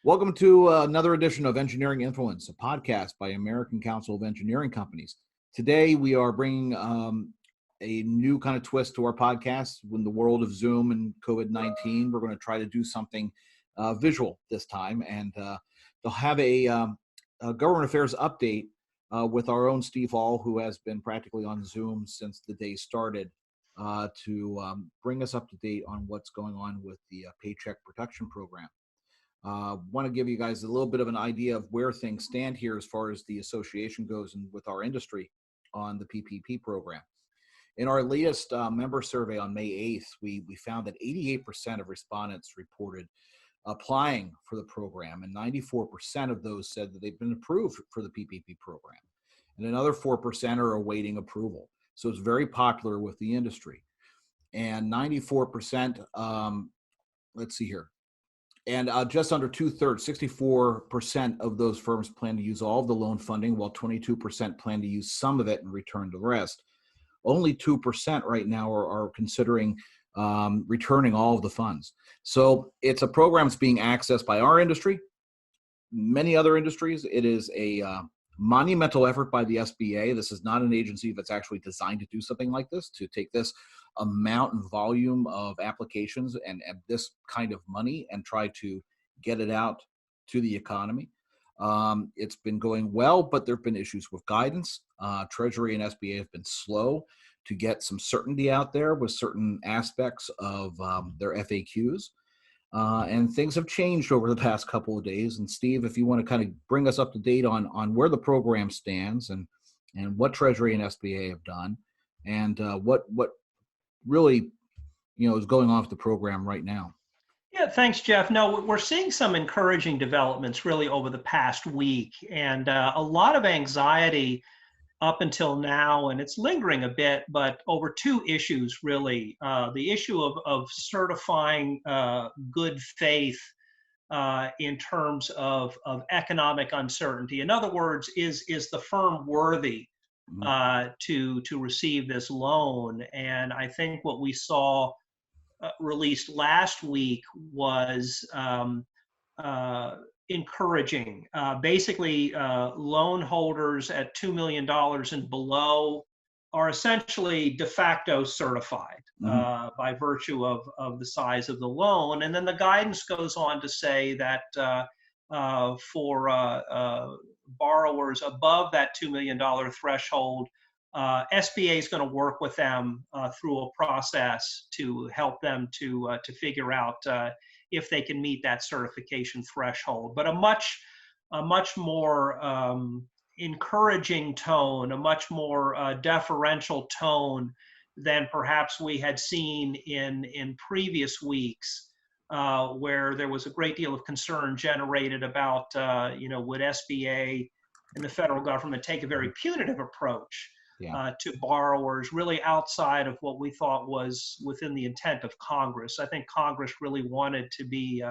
Welcome to another edition of Engineering Influence, a podcast by American Council of Engineering Companies. Today, we are bringing a new kind of twist to our podcast. In the world of Zoom and COVID-19, we're going to try to do something visual this time, and they'll have a government affairs update with our own Steve Hall, who has been practically on Zoom since the day started, to bring us up to date on what's going on with the Paycheck Protection Program. Want to give you guys a little bit of an idea of where things stand here as far as the association goes and with our industry on the PPP program. In our latest member survey on May 8th, we found that 88% of respondents reported applying for the program, and 94% of those said that they've been approved for the PPP program, and another 4% are awaiting approval. So it's very popular with the industry. And 94%, let's see here, and just under 2/3, 64% of those firms plan to use all of the loan funding, while 22% plan to use some of it and return the rest. Only 2% right now are considering returning all of the funds. So it's a program that's being accessed by our industry, many other industries. It is a monumental effort by the SBA. This is not an agency that's actually designed to do something like this, to take this amount and volume of applications and this kind of money and try to get it out to the economy. It's been going well, but there have been issues with guidance. Treasury and SBA have been slow to get some certainty out there with certain aspects of their FAQs. And things have changed over the past couple of days. And Steve, if you want to kind of bring us up to date on where the program stands and what Treasury and SBA have done, and what really is going on with the program right now. Yeah, thanks, Jeff. No, we're seeing some encouraging developments really over the past week, and a lot of anxiety up until now, and it's lingering a bit, but over two issues really. The issue of certifying good faith in terms of economic uncertainty. In other words, is the firm worthy to receive this loan? And I think what we saw released last week was encouraging. Basically, loan holders at $2 million and below are essentially de facto certified by virtue of the size of the loan. And then the guidance goes on to say that for borrowers above that $2 million threshold, SBA is going to work with them through a process to help them to figure out if they can meet that certification threshold. But a much more encouraging tone, a much more deferential tone than perhaps we had seen in previous weeks, where there was a great deal of concern generated about would SBA and the federal government take a very punitive approach to borrowers, really outside of what we thought was within the intent of Congress. I think Congress really wanted to be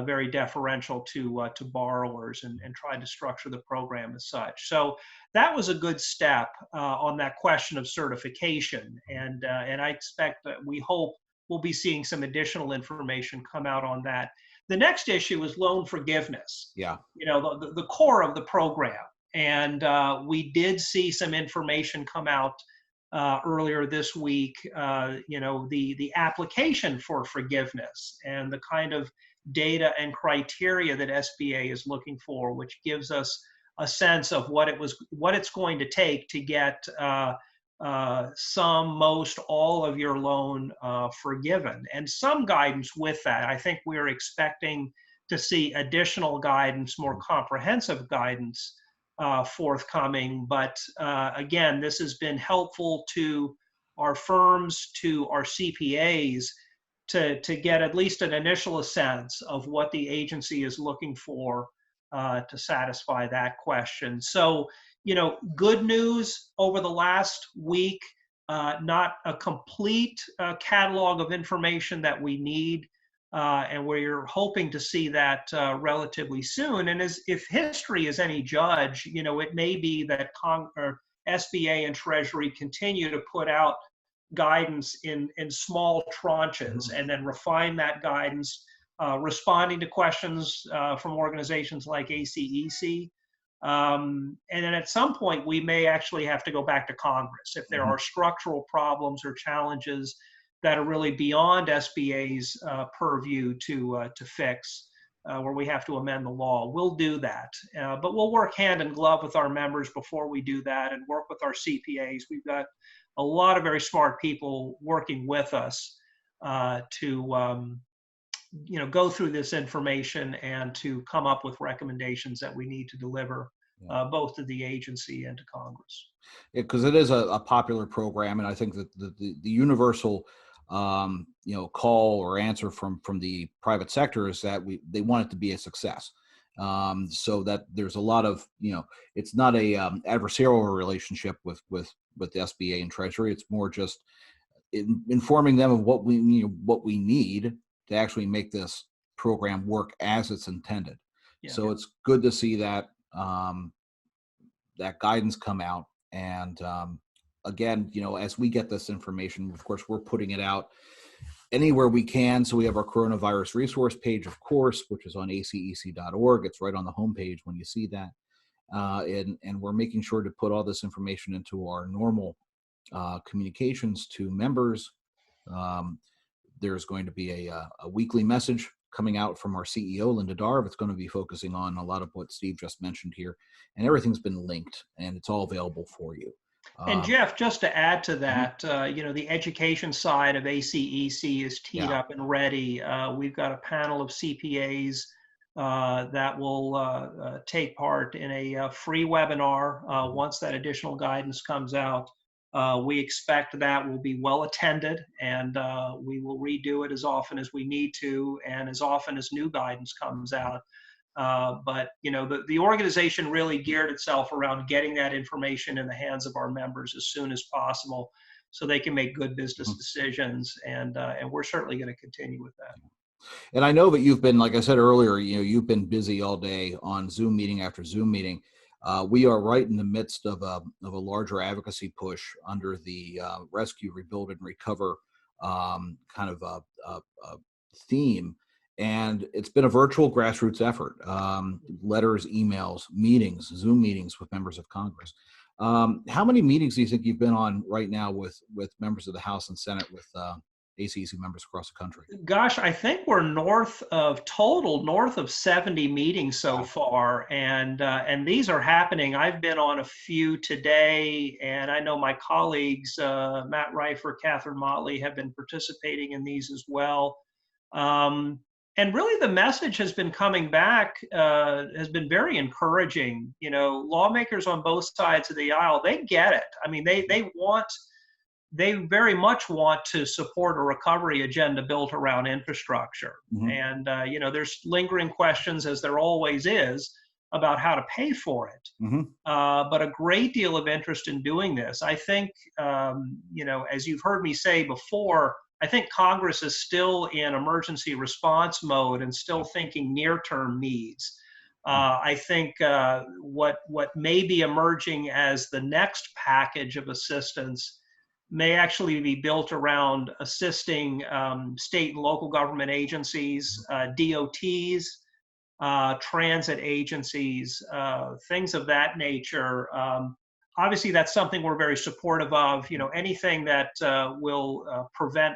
very deferential to borrowers and tried to structure the program as such. So that was a good step on that question of certification, and I expect that we hope we'll be seeing some additional information come out on that. The next issue is loan forgiveness. Yeah, the core of the program. And we did see some information come out earlier this week, the application for forgiveness and the kind of data and criteria that SBA is looking for, which gives us a sense of what it's going to take to get some, most, all of your loan forgiven, and some guidance with that. I think we're expecting to see additional guidance, more comprehensive guidance forthcoming. But again, this has been helpful to our firms, to our CPAs, to get at least an initial sense of what the agency is looking for to satisfy that question. So, good news over the last week, not a complete catalog of information that we need, and we're hoping to see that relatively soon. And if history is any judge, it may be that SBA and Treasury continue to put out guidance in small tranches and then refine that guidance responding to questions from organizations like ACEC. And then at some point, we may actually have to go back to Congress if there are structural problems or challenges that are really beyond SBA's purview to fix, where we have to amend the law. We'll do that. But we'll work hand in glove with our members before we do that, and work with our CPAs. We've got a lot of very smart people working with us to go through this information and to come up with recommendations that we need to deliver both to the agency and to Congress. Because it is a popular program, and I think that the universal call or answer from the private sector is that they want it to be a success. So that there's a lot of, it's not a adversarial relationship with the SBA and Treasury. It's more just informing them of what we need to actually make this program work as it's intended. Yeah. So it's good to see that that guidance come out. And again, as we get this information, of course, we're putting it out anywhere we can. So we have our coronavirus resource page, of course, which is on acec.org. It's right on the homepage when you see that. And we're making sure to put all this information into our normal communications to members. There's going to be a weekly message coming out from our CEO, Linda Darv. It's going to be focusing on a lot of what Steve just mentioned here, and everything's been linked and it's all available for you. And Jeff, just to add to that, the education side of ACEC is teed up and ready. We've got a panel of CPAs that will take part in a free webinar once that additional guidance comes out. We expect that will be well attended, and we will redo it as often as we need to and as often as new guidance comes out. But the organization really geared itself around getting that information in the hands of our members as soon as possible so they can make good business decisions, and we're certainly going to continue with that. And I know that you've been, like I said earlier, you've been busy all day on Zoom meeting after Zoom meeting. We are right in the midst of a larger advocacy push under the Rescue, Rebuild, and Recover kind of a theme. And it's been a virtual grassroots effort, letters, emails, meetings, Zoom meetings with members of Congress. How many meetings do you think you've been on right now with members of the House and Senate with ACEC members across the country? Gosh, I think we're north of 70 meetings so far, and these are happening. I've been on a few today, and I know my colleagues, Matt Reiffer, Katharine Mottley, have been participating in these as well. And really, the message has been coming back, has been very encouraging. Lawmakers on both sides of the aisle, they get it. I mean, they very much want to support a recovery agenda built around infrastructure. And, there's lingering questions, as there always is, about how to pay for it. But a great deal of interest in doing this. I think, as you've heard me say before, I think Congress is still in emergency response mode and still thinking near-term needs. I think what may be emerging as the next package of assistance may actually be built around assisting state and local government agencies, DOTs, transit agencies, things of that nature. Obviously, that's something we're very supportive of. Anything that will prevent,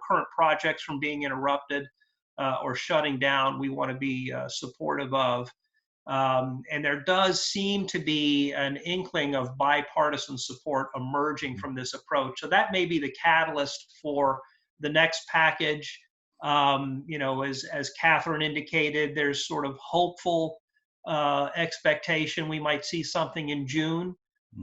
current projects from being interrupted or shutting down, we want to be supportive of. And there does seem to be an inkling of bipartisan support emerging from this approach. So that may be the catalyst for the next package. As Katharine indicated, there's sort of hopeful expectation we might see something in June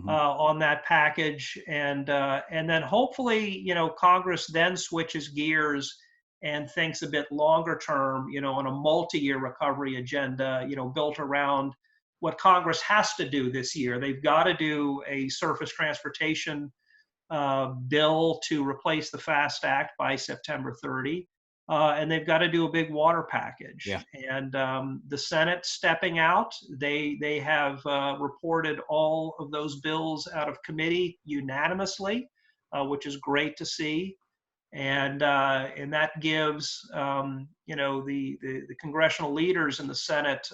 on that package. And then hopefully, Congress then switches gears and thinks a bit longer term, on a multi-year recovery agenda, built around what Congress has to do this year. They've got to do a surface transportation bill to replace the FAST Act by September 30. And they've got to do a big water package. Yeah. And the Senate stepping out, they have reported all of those bills out of committee unanimously, which is great to see. and that gives the congressional leaders in the Senate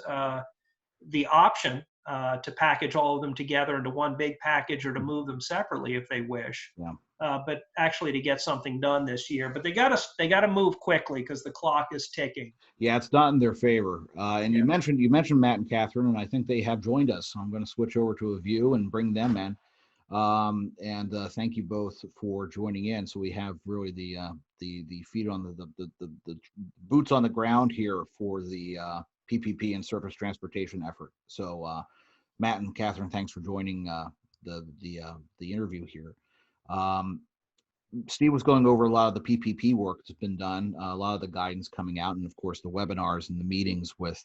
the option to package all of them together into one big package or to move them separately if they wish. Yeah. But actually to get something done this year. But they got to move quickly because the clock is ticking. Yeah, it's not in their favor. And Yeah. you mentioned Matt and Katharine, and I think they have joined us. So I'm going to switch over to a view and bring them in. And thank you both for joining in. So we have really the feet on the boots on the ground here for the PPP and surface transportation effort. So Matt and Katharine, thanks for joining the interview here. Steve was going over a lot of the PPP work that's been done, a lot of the guidance coming out, and of course the webinars and the meetings with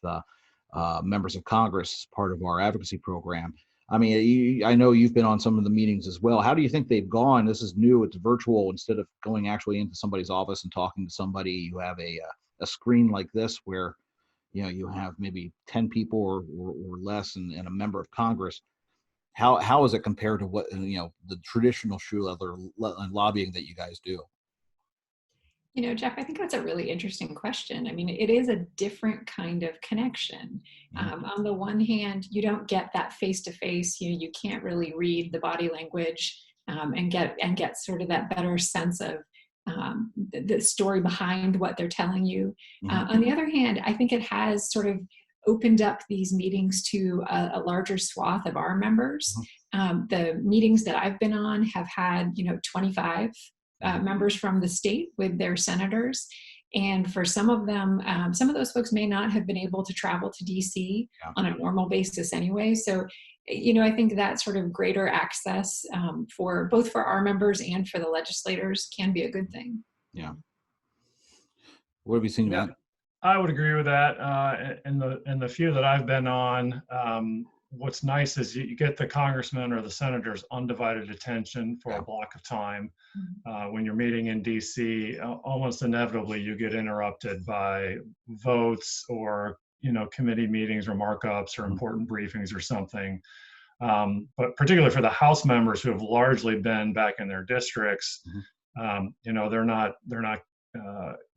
members of Congress as part of our advocacy program. I mean, I know you've been on some of the meetings as well. How do you think they've gone? This is new; it's virtual. Instead of going actually into somebody's office and talking to somebody, you have a screen like this where you have maybe 10 people or less and a member of Congress. How is it compared to what the traditional shoe leather lobbying that you guys do? Jeff, I think that's a really interesting question. I mean, it is a different kind of connection. On the one hand, you don't get that face-to-face. You can't really read the body language and get sort of that better sense of the story behind what they're telling you. On the other hand, I think it has sort of opened up these meetings to a larger swath of our members. The meetings that I've been on have had 25 members from the state with their senators. And for some of them, some of those folks may not have been able to travel to DC on a normal basis anyway. So, I think that sort of greater access for both for our members and for the legislators can be a good thing. Yeah. What have you seen, Matt? I would agree with that. In the few that I've been on, what's nice is you get the congressman or the senator's undivided attention for a block of time. When you're meeting in DC, almost inevitably you get interrupted by votes or committee meetings or markups or important briefings or something. But particularly for the House members who have largely been back in their districts, they're not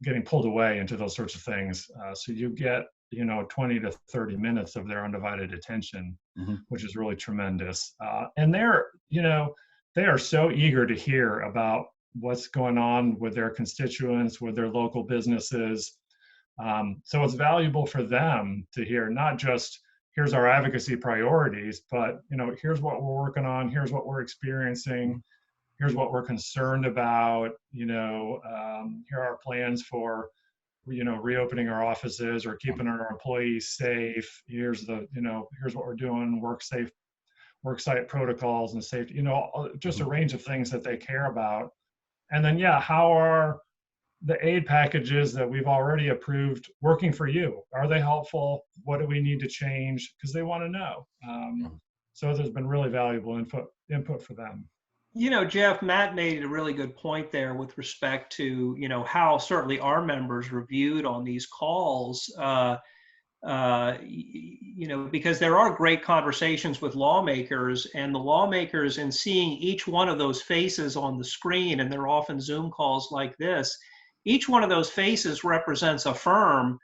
getting pulled away into those sorts of things. So you get 20 to 30 minutes of their undivided attention, which is really tremendous. And they are so eager to hear about what's going on with their constituents, with their local businesses. So it's valuable for them to hear not just here's our advocacy priorities, but here's what we're working on, here's what we're experiencing, here's what we're concerned about. Here are our plans for reopening our offices or keeping our employees safe. Here's what we're doing, worksite protocols and safety, just a range of things that they care about. And then, how are the aid packages that we've already approved working for you? Are they helpful? What do we need to change? Because they want to know. So there's been really valuable input for them. Jeff, Matt made a really good point there with respect to, how certainly our members reviewed on these calls, because there are great conversations with lawmakers, and the lawmakers, in seeing each one of those faces on the screen, and they're often Zoom calls like this, each one of those faces represents a firm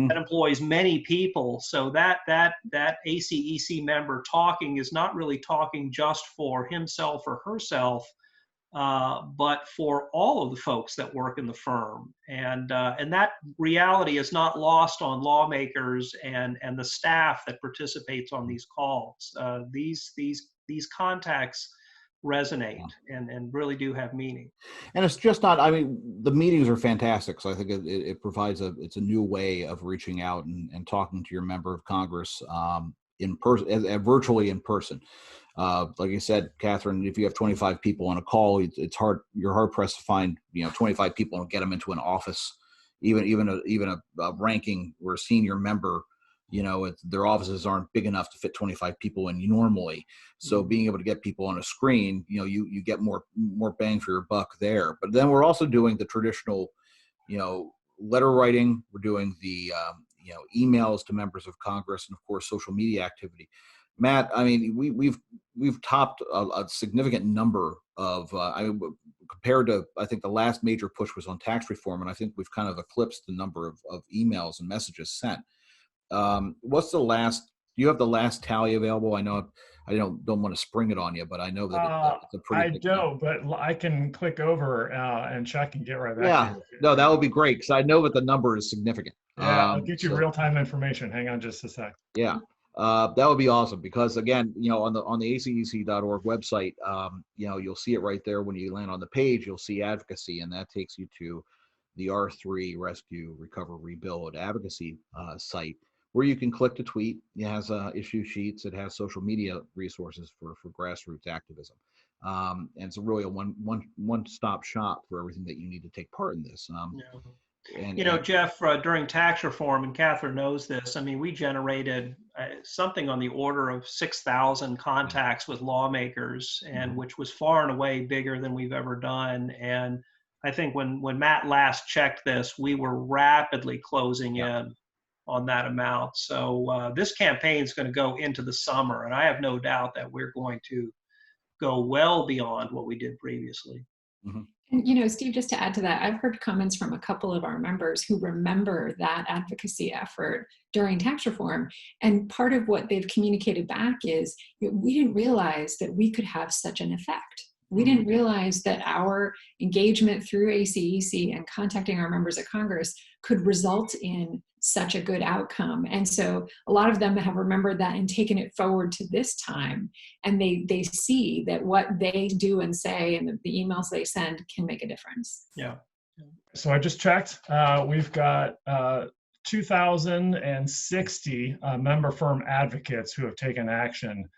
that employs many people. So that ACEC member talking is not really talking just for himself or herself, but for all of the folks that work in the firm. And that reality is not lost on lawmakers and the staff that participates on these calls. These contacts resonate and really do have meaning. And it's just not, the meetings are fantastic. So I think it provides it's a new way of reaching out and talking to your member of Congress in person, virtually in person. Like you said, Katharine, if you have 25 people on a call, you're hard pressed to find 25 people and get them into an office, even a ranking or a senior member. Their offices aren't big enough to fit 25 people in normally. So being able to get people on a screen, you get more bang for your buck there. But then we're also doing the traditional, letter writing. We're doing the, emails to members of Congress and of course, social media activity. Matt, I mean, we've topped a significant number of, compared to, I think the last major push was on tax reform, and I think we've kind of eclipsed the number of emails and messages sent. What's the last? Do you have the last tally available? I know I don't want to spring it on you, but I know that it's a pretty I big don't, but I can click over and check and get right back to Yeah, you. no, that would be great because I know that the number is significant. Yeah, I'll get you So, real-time information. Hang on just a sec. yeah, that would be awesome because again, on the acec.org website, you'll see it right there when you land on the page. You'll see advocacy, and that takes you to the R3 Rescue, Recover, Rebuild Advocacy site, where you can click to tweet. It has issue sheets. It has social media resources for grassroots activism. And it's really a one-stop shop for everything that you need to take part in this. Jeff, during tax reform, and Katharine knows this, I mean, we generated something on the order of 6,000 contacts with lawmakers, and which was far and away bigger than we've ever done. And I think when Matt last checked this, we were rapidly closing in on that amount. So this campaign is going to go into the summer, and I have no doubt that we're going to go well beyond what we did previously. Mm-hmm. And, Steve, just to add to that, I've heard comments from a couple of our members who remember that advocacy effort during tax reform. And part of what they've communicated back is, we didn't realize that we could have such an effect. We didn't realize that our engagement through ACEC and contacting our members of Congress could result in such a good outcome. And so a lot of them have remembered that and taken it forward to this time. And they see that what they do and say and the emails they send can make a difference. Yeah. So I just checked. We've got 2,060 member firm advocates who have taken action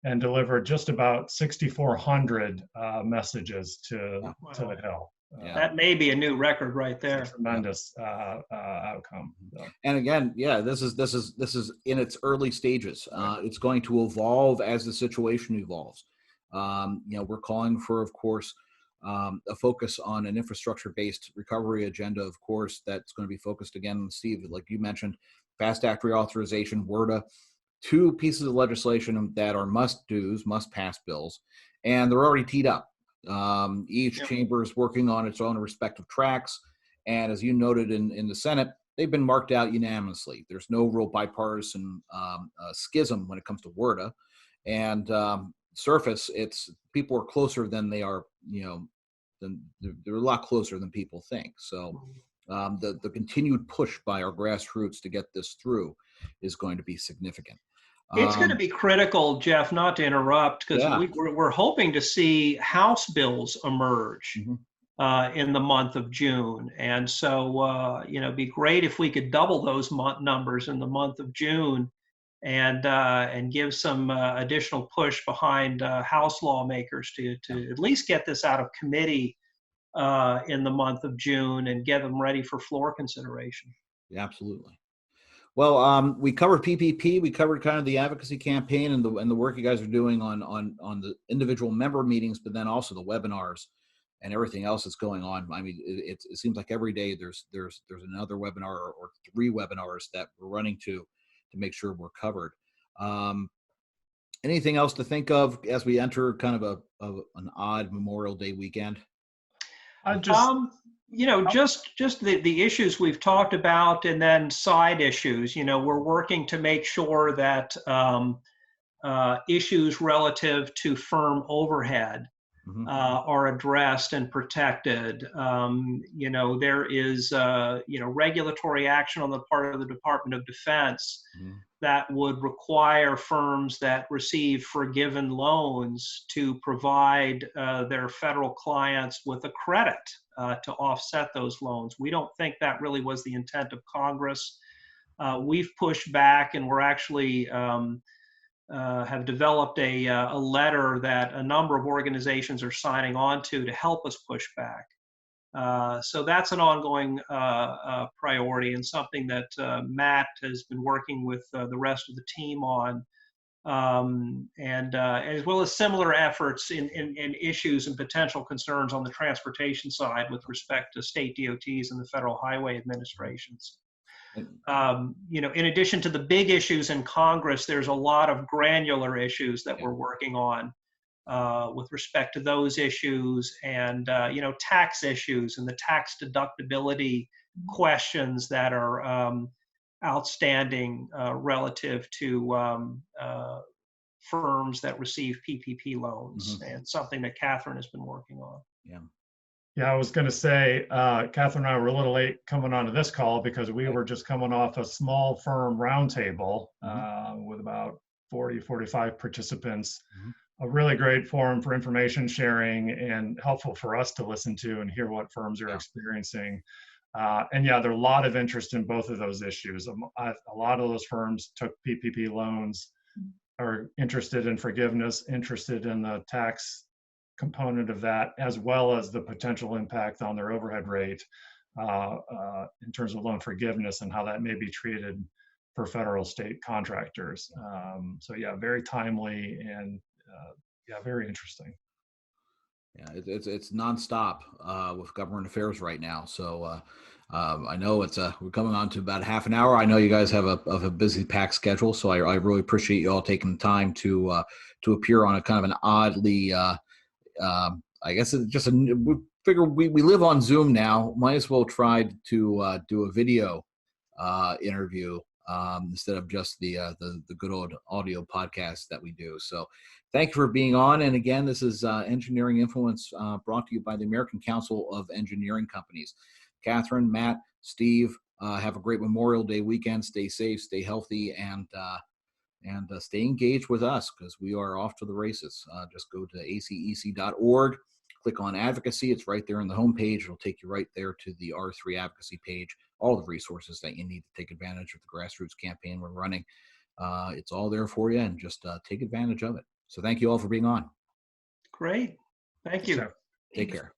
and delivered just about 6,400 messages to the Hill. That may be a new record right there. It's a tremendous outcome. So. And again, this is in its early stages. It's going to evolve as the situation evolves. We're calling for, of course, a focus on an infrastructure-based recovery agenda. Of course, that's going to be focused again, Steve, like you mentioned, FAST Act reauthorization, WRDA. Two pieces of legislation that are must-dos, must-pass bills, and they're already teed up. Each chamber is working on its own respective tracks, and as you noted in the Senate, they've been marked out unanimously. There's no real bipartisan schism when it comes to WRDA, and surface, it's people are closer than they are. They're a lot closer than people think. So the continued push by our grassroots to get this through is going to be significant. It's going to be critical, Jeff, not to interrupt, because we're hoping to see House bills emerge in the month of June. And so, it'd be great if we could double those numbers in the month of June and give some additional push behind House lawmakers to at least get this out of committee in the month of June and get them ready for floor consideration. Yeah, absolutely. Well, we covered PPP. We covered kind of the advocacy campaign and the work you guys are doing on the individual member meetings, but then also the webinars and everything else that's going on. I mean, it seems like every day there's another webinar or 3 webinars that we're running to make sure we're covered. Anything else to think of as we enter kind of an odd Memorial Day weekend? Just the issues we've talked about, and then side issues. We're working to make sure that issues relative to firm overhead are addressed and protected. There is regulatory action on the part of the Department of Defense that would require firms that receive forgiven loans to provide their federal clients with a credit to offset those loans. We don't think that really was the intent of Congress. We've pushed back, and we're actually have developed a letter that a number of organizations are signing on to help us push back. So that's an ongoing priority and something that Matt has been working with the rest of the team on, and as well as similar efforts in issues and potential concerns on the transportation side with respect to state DOTs and the Federal Highway Administrations. You know, in addition to the big issues in Congress, there's a lot of granular issues that we're working on with respect to those issues, and you know, tax issues and the tax deductibility questions that are outstanding relative to firms that receive PPP loans, and something that Katharine has been working on. Yeah. Yeah, I was going to say, Katharine and I were a little late coming onto this call because we were just coming off a small firm roundtable with about 40, 45 participants. A really great forum for information sharing and helpful for us to listen to and hear what firms are experiencing. And yeah, there's a lot of interest in both of those issues. A lot of those firms took PPP loans, are interested in forgiveness, interested in the tax component of that, as well as the potential impact on their overhead rate in terms of loan forgiveness and how that may be treated for federal state contractors. So yeah, very timely and yeah, very interesting. Yeah, it's nonstop with government affairs right now. So I know we're coming on to about half an hour. I know you guys have a busy packed schedule, so I really appreciate you all taking the time to appear on a kind of an oddly. I guess it's just we figure we live on Zoom now. Might as well try to do a video interview instead of just the good old audio podcast that we do. So thank you for being on. And again, this is Engineering Influence brought to you by the American Council of Engineering Companies. Katharine, Matt, Steve, have a great Memorial Day weekend. Stay safe, stay healthy, and stay engaged with us because we are off to the races. Just go to acec.org, click on Advocacy. It's right there on the homepage. It'll take you right there to the R3 Advocacy page, all the resources that you need to take advantage of the grassroots campaign we're running. It's all there for you, and just take advantage of it. So thank you all for being on. Great. Thank you. Take care.